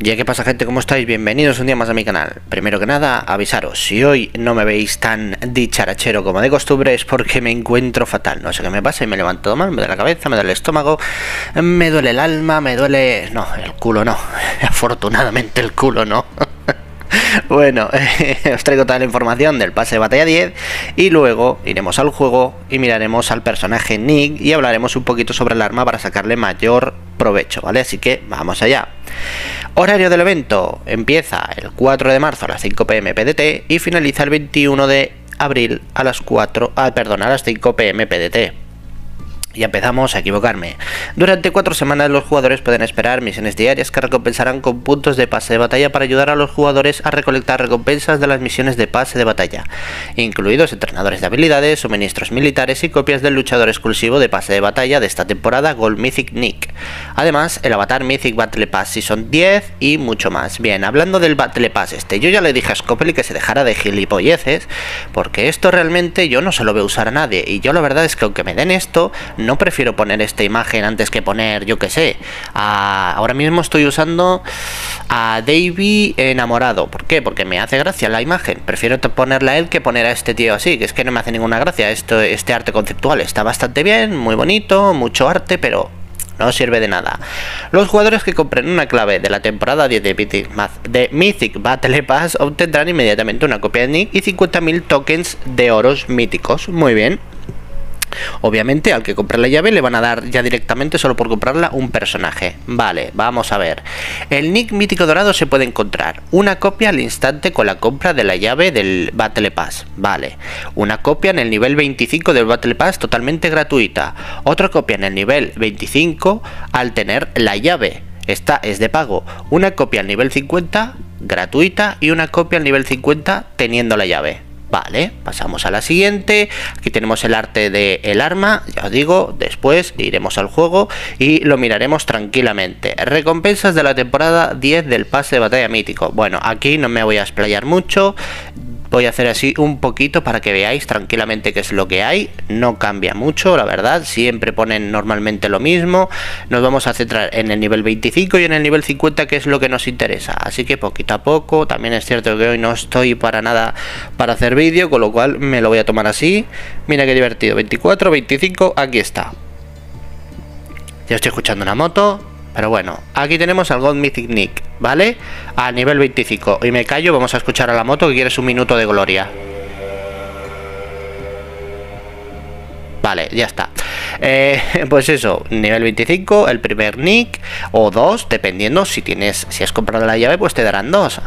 Ya que pasa, gente, ¿cómo estáis? Bienvenidos un día más a mi canal. Primero que nada, avisaros, si hoy no me veis tan dicharachero como de costumbre es porque me encuentro fatal. No sé qué me pasa y me levanto todo mal, me duele la cabeza, me duele el estómago, me duele el alma, me duele... No, el culo no. Afortunadamente el culo no. Bueno, os traigo toda la información del pase de batalla 10 y luego iremos al juego y miraremos al personaje Nick y hablaremos un poquito sobre el arma para sacarle mayor provecho, ¿vale? Así que vamos allá. Horario del evento: empieza el 4 de marzo a las 5 p.m. PDT y finaliza el 21 de abril a las 5 p.m. PDT. Y empezamos a equivocarme. Durante 4 semanas los jugadores pueden esperar misiones diarias que recompensarán con puntos de pase de batalla para ayudar a los jugadores a recolectar recompensas de las misiones de pase de batalla, incluidos entrenadores de habilidades, suministros militares y copias del luchador exclusivo de pase de batalla de esta temporada, Gold Mythic Nick. Además, el avatar Mythic Battle Pass Season 10 y mucho más. Bien, hablando del Battle Pass yo ya le dije a Scopely que se dejara de gilipolleces, porque esto realmente yo no se lo veo usar a nadie, y yo la verdad es que aunque me den esto, no prefiero poner esta imagen antes que poner, yo que sé, ahora mismo estoy usando a Davey enamorado. ¿Por qué? Porque me hace gracia la imagen. Prefiero ponerla a él que poner a este tío así, que es que no me hace ninguna gracia. Este arte conceptual está bastante bien, muy bonito, mucho arte, pero no sirve de nada. Los jugadores que compren una clave de la temporada 10 de Mythic Battle Pass obtendrán inmediatamente una copia de Nick y 50.000 tokens de oros míticos. Muy bien. Obviamente al que compre la llave le van a dar ya directamente, solo por comprarla, un personaje. Vale, vamos a ver. El Nick mítico dorado se puede encontrar una copia al instante con la compra de la llave del Battle Pass. Vale. Una copia en el nivel 25 del Battle Pass totalmente gratuita. Otra copia en el nivel 25 al tener la llave. Esta es de pago. Una copia al nivel 50 gratuita y una copia al nivel 50 teniendo la llave. Vale, pasamos a la siguiente. Aquí tenemos el arte del arma. Ya os digo, después iremos al juego y lo miraremos tranquilamente. Recompensas de la temporada 10 del pase de batalla mítico. Bueno, aquí no me voy a explayar mucho. Voy a hacer así un poquito para que veáis tranquilamente qué es lo que hay. No cambia mucho, la verdad. Siempre ponen normalmente lo mismo. Nos vamos a centrar en el nivel 25 y en el nivel 50, que es lo que nos interesa. Así que poquito a poco. También es cierto que hoy no estoy para nada para hacer vídeo, con lo cual me lo voy a tomar así. Mira qué divertido. 24, 25, aquí está. Ya estoy escuchando una moto. Pero bueno, aquí tenemos al Gold Mythic Nick, ¿vale? A nivel 25. Y me callo, vamos a escuchar a la moto, que quieres un minuto de gloria. Vale, ya está. Pues eso, nivel 25, el primer Nick, o 2, dependiendo si has comprado la llave, pues te darán 2.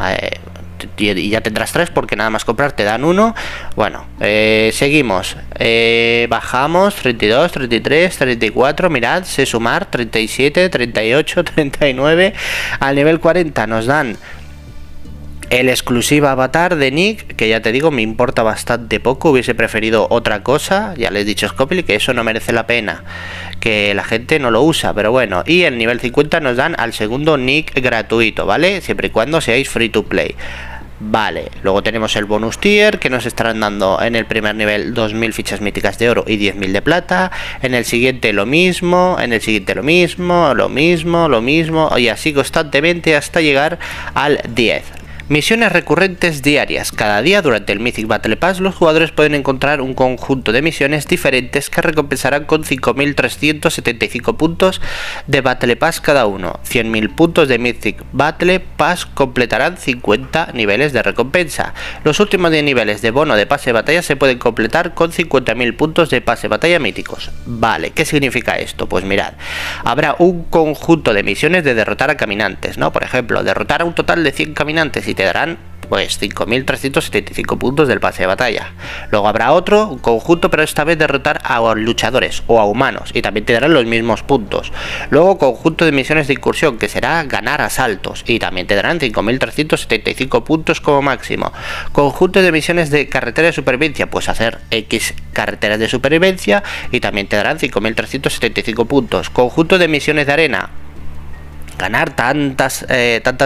Y ya tendrás 3 porque nada más comprar te dan 1. Bueno, seguimos. Bajamos 32, 33, 34. Mirad, sé sumar 37, 38, 39. Al nivel 40 nos dan el exclusivo avatar de Nick, que ya te digo, me importa bastante poco. Hubiese preferido otra cosa. Ya les he dicho a Scopely que eso no merece la pena, que la gente no lo usa, pero bueno. Y el nivel 50 nos dan al segundo Nick gratuito, ¿vale? Siempre y cuando seáis free to play. Vale, luego tenemos el bonus tier, que nos estarán dando en el primer nivel 2.000 fichas míticas de oro y 10.000 de plata. En el siguiente lo mismo, en el siguiente lo mismo, lo mismo, y así constantemente hasta llegar al 10. Misiones recurrentes diarias. Cada día durante el Mythic Battle Pass los jugadores pueden encontrar un conjunto de misiones diferentes que recompensarán con 5.375 puntos de Battle Pass cada uno. 100.000 puntos de Mythic Battle Pass completarán 50 niveles de recompensa. Los últimos 10 niveles de bono de pase de batalla se pueden completar con 50.000 puntos de pase de batalla míticos. Vale, ¿qué significa esto? Pues mirad, habrá un conjunto de misiones de derrotar a caminantes, ¿no? Por ejemplo, derrotar a un total de 100 caminantes y te darán pues 5.375 puntos del pase de batalla. Luego habrá otro conjunto, pero esta vez derrotar a luchadores o a humanos, y también te darán los mismos puntos. Luego conjunto de misiones de incursión, que será ganar asaltos, y también te darán 5.375 puntos como máximo. Conjunto de misiones de carretera de supervivencia, pues hacer X carreteras de supervivencia, y también te darán 5.375 puntos. Conjunto de misiones de arena, ganar tantas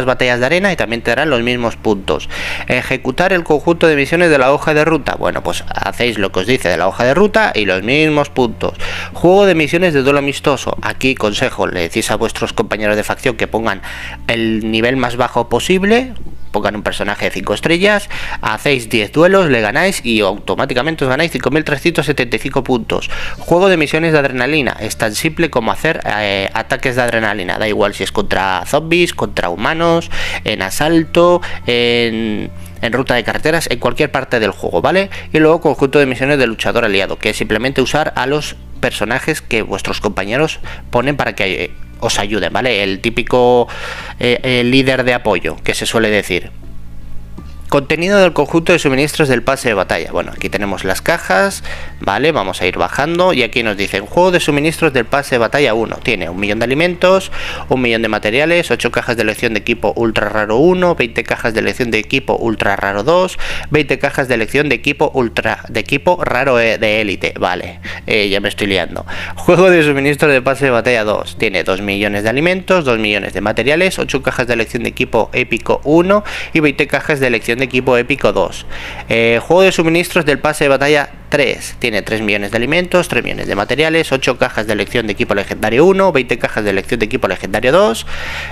batallas de arena y también te darán los mismos puntos. Ejecutar el conjunto de misiones de la hoja de ruta. Bueno, pues hacéis lo que os dice de la hoja de ruta y los mismos puntos. Juego de misiones de duelo amistoso. Aquí consejo, le decís a vuestros compañeros de facción que pongan el nivel más bajo posible, pongan un personaje de 5 estrellas, hacéis 10 duelos, le ganáis y automáticamente os ganáis 5375 puntos. Juego de misiones de adrenalina. Es tan simple como hacer ataques de adrenalina. Da igual si es contra zombies, contra humanos, en asalto, en ruta de carreteras, en cualquier parte del juego, ¿vale? Y luego conjunto de misiones de luchador aliado, que es simplemente usar a los personajes que vuestros compañeros ponen para que os ayuden, ¿vale? El típico líder de apoyo, que se suele decir. Contenido del conjunto de suministros del pase de batalla. Bueno, aquí tenemos las cajas, ¿vale? Vamos a ir bajando y aquí nos dicen juego de suministros del pase de batalla 1. Tiene 1 millón de alimentos, 1 millón de materiales, 8 cajas de elección de equipo ultra raro 1, 20 cajas de elección de equipo ultra raro 2, 20 cajas de elección de equipo raro de élite. Vale, ya me estoy liando. Juego de suministros del pase de batalla 2. Tiene 2 millones de alimentos, 2 millones de materiales, 8 cajas de elección de equipo épico 1 y 20 cajas de elección de equipo épico 2. Juego de suministros del pase de batalla 3. Tiene 3 millones de alimentos, 3 millones de materiales, 8 cajas de elección de equipo legendario 1, 20 cajas de elección de equipo legendario 2.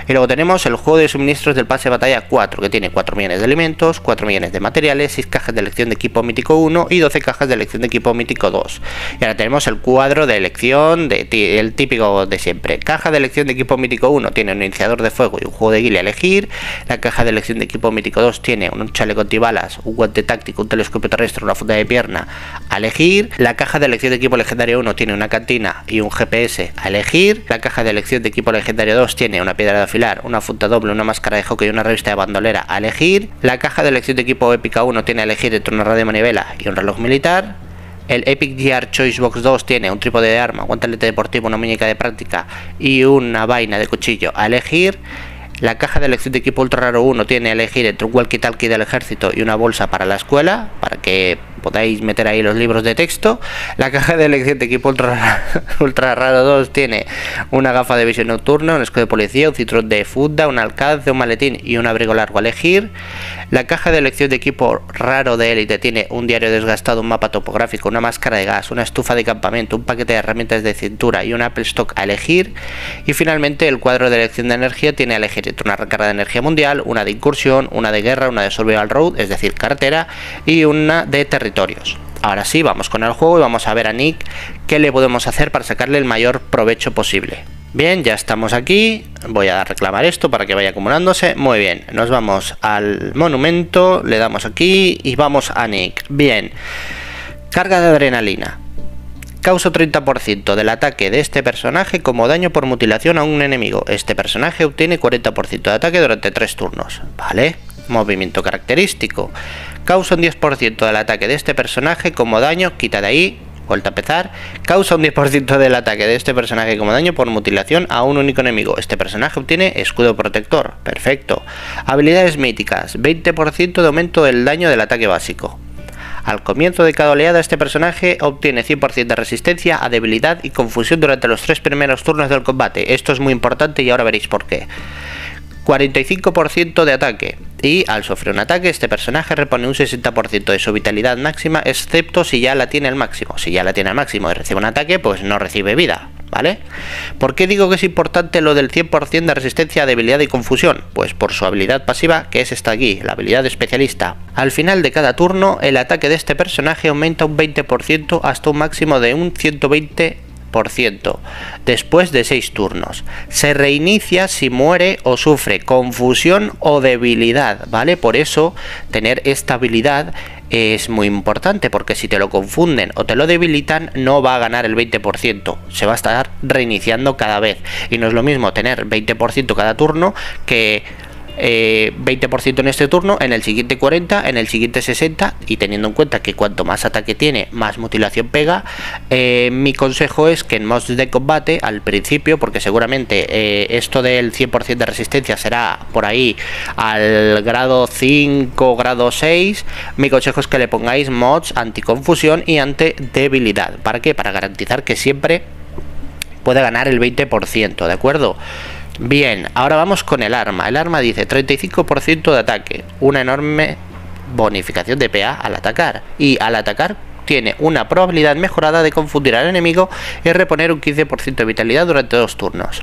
Y luego tenemos el juego de suministros del pase de batalla 4, que tiene 4 millones de alimentos, 4 millones de materiales, 6 cajas de elección de equipo mítico 1 y 12 cajas de elección de equipo mítico 2. Y ahora tenemos el cuadro de elección, el típico de siempre. Caja de elección de equipo mítico 1 tiene un iniciador de fuego y un juego de guía a elegir. La caja de elección de equipo mítico 2 tiene un chaleco antibalas, un guante táctico, un telescopio terrestre, una funda de pierna a elegir. La caja de elección de equipo legendario 1 tiene una cantina y un GPS a elegir. La caja de elección de equipo legendario 2 tiene una piedra de afilar, una funda doble, una máscara de hockey y una revista de bandolera a elegir. La caja de elección de equipo épica 1 tiene a elegir entre una radio de manivela y un reloj militar. El Epic Gear Choice Box 2 tiene un trípode de arma, un guantelete deportivo, una muñeca de práctica y una vaina de cuchillo a elegir. La caja de elección de equipo ultra raro 1 tiene a elegir entre un walkie-talkie del ejército y una bolsa para la escuela, para que podáis meter ahí los libros de texto. La caja de elección de equipo ultra raro 2 tiene una gafa de visión nocturna, un escudo de policía, un cinturón de funda, un alcance, un maletín y un abrigo largo a elegir. La caja de elección de equipo raro de élite tiene un diario desgastado, un mapa topográfico, una máscara de gas, una estufa de campamento, un paquete de herramientas de cintura y un Apple Stock a elegir. Y finalmente el cuadro de elección de energía tiene a elegir entre una recarga de energía mundial, una de incursión, una de guerra, una de survival road, es decir, carretera, y una de territorios. Ahora sí, vamos con el juego y vamos a ver a Nick qué le podemos hacer para sacarle el mayor provecho posible. Bien, ya estamos aquí. Voy a reclamar esto para que vaya acumulándose. Muy bien, nos vamos al monumento, le damos aquí y vamos a Nick. Bien, carga de adrenalina. Causa 30% del ataque de este personaje como daño por mutilación a un enemigo. Este personaje obtiene 40% de ataque durante 3 turnos. Vale, movimiento característico. Causa un 10% del ataque de este personaje como daño, quita de ahí, vuelta a empezar. Causa un 10% del ataque de este personaje como daño por mutilación a un único enemigo. Este personaje obtiene escudo protector. Perfecto. Habilidades míticas. 20% de aumento del daño del ataque básico. Al comienzo de cada oleada este personaje obtiene 100% de resistencia a debilidad y confusión durante los 3 primeros turnos del combate. Esto es muy importante y ahora veréis por qué. 45% de ataque, y al sufrir un ataque este personaje repone un 60% de su vitalidad máxima, excepto si ya la tiene al máximo. Si ya la tiene al máximo y recibe un ataque, pues no recibe vida, ¿vale? ¿Por qué digo que es importante lo del 100% de resistencia a debilidad y confusión? Pues por su habilidad pasiva, que es esta aquí, la habilidad de especialista. Al final de cada turno el ataque de este personaje aumenta un 20% hasta un máximo de un 120% después de 6 turnos. Se reinicia si muere o sufre confusión o debilidad, ¿vale? Por eso tener esta habilidad es muy importante, porque si te lo confunden o te lo debilitan no va a ganar el 20%, se va a estar reiniciando cada vez, y no es lo mismo tener 20% cada turno que 20% en este turno, en el siguiente 40, en el siguiente 60, y teniendo en cuenta que cuanto más ataque tiene, más mutilación pega. Mi consejo es que en mods de combate al principio, porque seguramente esto del 100% de resistencia será por ahí al grado 5, grado 6, mi consejo es que le pongáis mods anticonfusión y anti debilidad. ¿Para qué? Para garantizar que siempre pueda ganar el 20%, ¿de acuerdo? Bien, ahora vamos con el arma. El arma dice 35% de ataque, una enorme bonificación de PA al atacar. Y al atacar tiene una probabilidad mejorada de confundir al enemigo y reponer un 15% de vitalidad durante 2 turnos.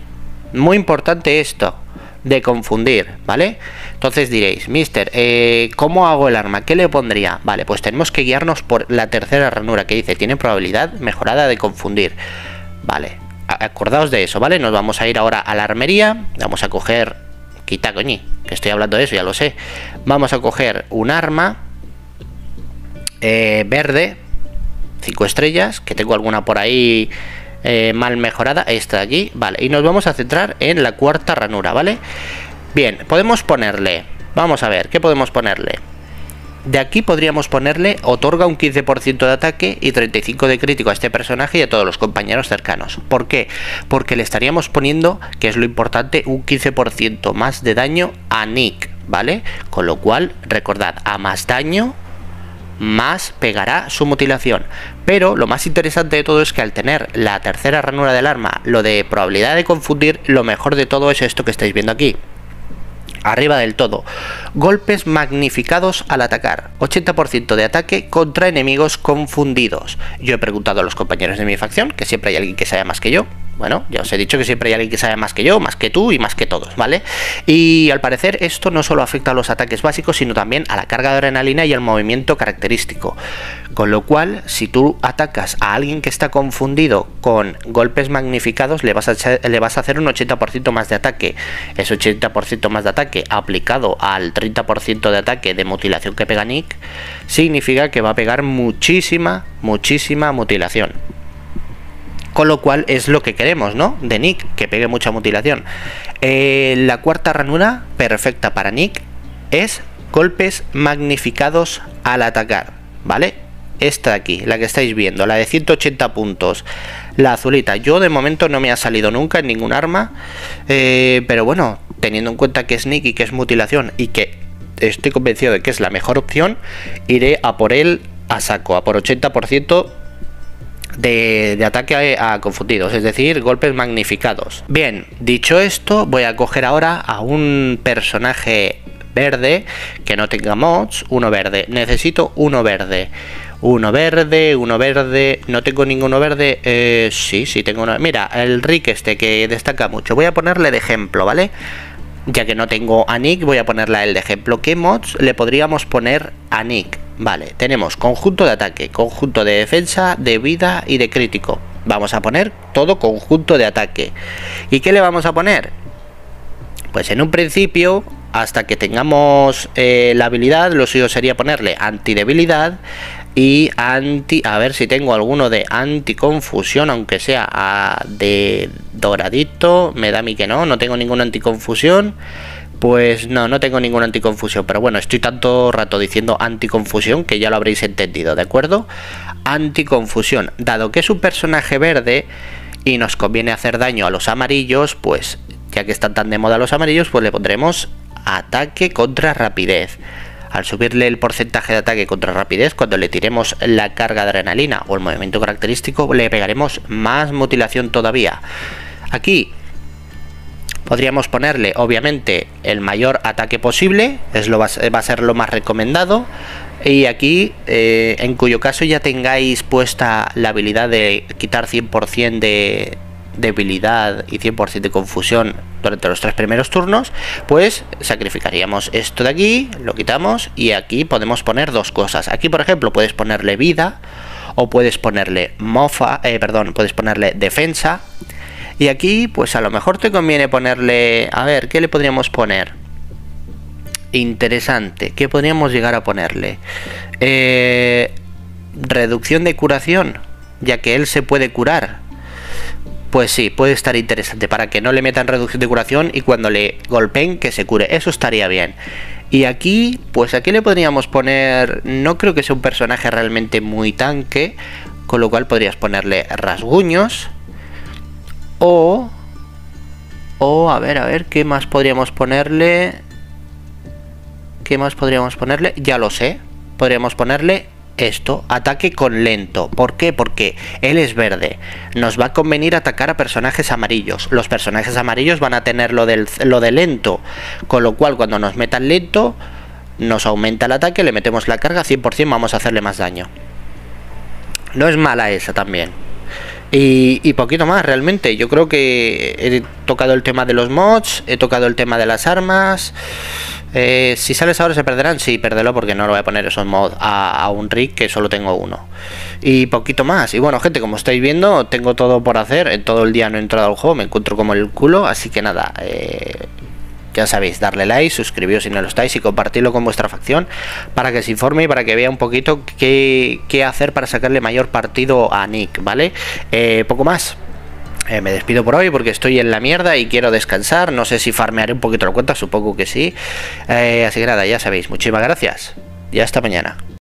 Muy importante esto de confundir, ¿vale? Entonces diréis, mister, ¿cómo hago el arma? ¿Qué le pondría? Vale, pues tenemos que guiarnos por la tercera ranura que dice, tiene probabilidad mejorada de confundir. Vale, acordaos de eso, ¿vale? Nos vamos a ir ahora a la armería, vamos a coger, quita coñi, que estoy hablando de eso, ya lo sé. Vamos a coger un arma verde, 5 estrellas, que tengo alguna por ahí mal mejorada, esta de aquí, vale, y nos vamos a centrar en la cuarta ranura, ¿vale? Bien, podemos ponerle, vamos a ver, ¿qué podemos ponerle? De aquí podríamos ponerle, otorga un 15% de ataque y 35 de crítico a este personaje y a todos los compañeros cercanos. ¿Por qué? Porque le estaríamos poniendo, que es lo importante, un 15% más de daño a Nick, ¿vale? Con lo cual, recordad, a más daño, más pegará su mutilación. Pero lo más interesante de todo es que al tener la tercera ranura del arma, lo de probabilidad de confundir, lo mejor de todo es esto que estáis viendo aquí. Arriba del todo, golpes magnificados al atacar, 80% de ataque contra enemigos confundidos. Yo he preguntado a los compañeros de mi facción, que siempre hay alguien que sabe más que yo. Bueno, ya os he dicho que siempre hay alguien que sabe más que yo, más que tú y más que todos, ¿vale? Y al parecer esto no solo afecta a los ataques básicos, sino también a la carga de adrenalina y al movimiento característico. Con lo cual, si tú atacas a alguien que está confundido con golpes magnificados, le vas a hacer un 80% más de ataque. Ese 80% más de ataque aplicado al 30% de ataque de mutilación que pega Nick, significa que va a pegar muchísima mutilación. Con lo cual es lo que queremos, ¿no? De Nick, que pegue mucha mutilación. La cuarta ranura, perfecta para Nick, es golpes magnificados al atacar, ¿vale? Esta de aquí, la que estáis viendo, la de 180 puntos, la azulita. Yo de momento no me ha salido nunca en ningún arma, pero bueno, teniendo en cuenta que es Nick y que es mutilación y que estoy convencido de que es la mejor opción, iré a por él a saco, a por 80% de ataque a confundidos, es decir, golpes magnificados. Bien, dicho esto, voy a coger ahora a un personaje verde que no tenga mods. Uno verde, necesito uno verde. Uno verde, no tengo ninguno verde. Sí tengo uno. Mira, el Rick este que destaca mucho, voy a ponerle de ejemplo, ¿vale? Ya que no tengo a Nick, voy a ponerle a él de ejemplo. ¿Qué mods le podríamos poner a Nick? Vale, tenemos conjunto de ataque, conjunto de defensa, de vida y de crítico. Vamos a poner todo conjunto de ataque. ¿Y qué le vamos a poner? Pues en un principio, hasta que tengamos la habilidad, lo suyo sería ponerle antidebilidad y anti... A ver si tengo alguno de anticonfusión, aunque sea de doradito. Me da a mí que no tengo ninguna anticonfusión. Pues no tengo ninguna anticonfusión, pero bueno, estoy tanto rato diciendo anticonfusión que ya lo habréis entendido, ¿de acuerdo? Anticonfusión, dado que es un personaje verde y nos conviene hacer daño a los amarillos, pues ya que están tan de moda los amarillos, pues le pondremos ataque contra rapidez. Al subirle el porcentaje de ataque contra rapidez, cuando le tiremos la carga de adrenalina o el movimiento característico, le pegaremos más mutilación todavía. Aquí podríamos ponerle, obviamente, el mayor ataque posible, va a ser lo más recomendado. Y aquí, en cuyo caso ya tengáis puesta la habilidad de quitar 100% de debilidad y 100% de confusión durante los 3 primeros turnos, pues sacrificaríamos esto de aquí, lo quitamos y aquí podemos poner dos cosas. Aquí, por ejemplo, puedes ponerle vida o puedes ponerle puedes ponerle defensa. Y aquí, pues a lo mejor te conviene ponerle... A ver, ¿qué le podríamos poner? Interesante. ¿Qué podríamos llegar a ponerle? Reducción de curación, ya que él se puede curar. Pues sí, puede estar interesante para que no le metan reducción de curación y cuando le golpeen que se cure. Eso estaría bien. Y aquí, pues aquí le podríamos poner... No creo que sea un personaje realmente muy tanque, con lo cual podrías ponerle rasguños. O a ver, ¿qué más podríamos ponerle? Ya lo sé. Podríamos ponerle esto, ataque con lento. ¿Por qué? Porque él es verde. Nos va a convenir atacar a personajes amarillos. Los personajes amarillos van a tener lo de lento, con lo cual cuando nos metan lento, nos aumenta el ataque, le metemos la carga, 100% vamos a hacerle más daño. No es mala esa también. Y poquito más realmente. Yo creo que he tocado el tema de los mods, he tocado el tema de las armas. Si sales ahora se perderán, sí, pérdelo porque no lo voy a poner esos mods a un rig que solo tengo uno. Y poquito más. Y bueno, gente, como estáis viendo, tengo todo por hacer. En todo el día no he entrado al juego, me encuentro como el culo. Así que nada, ya sabéis, darle like, suscribiros si no lo estáis y compartirlo con vuestra facción para que se informe y para que vea un poquito qué hacer para sacarle mayor partido a Nick, ¿vale? Poco más. Me despido por hoy porque estoy en la mierda y quiero descansar. No sé si farmearé un poquito la cuenta, supongo que sí. Así que nada, ya sabéis, muchísimas gracias y hasta mañana.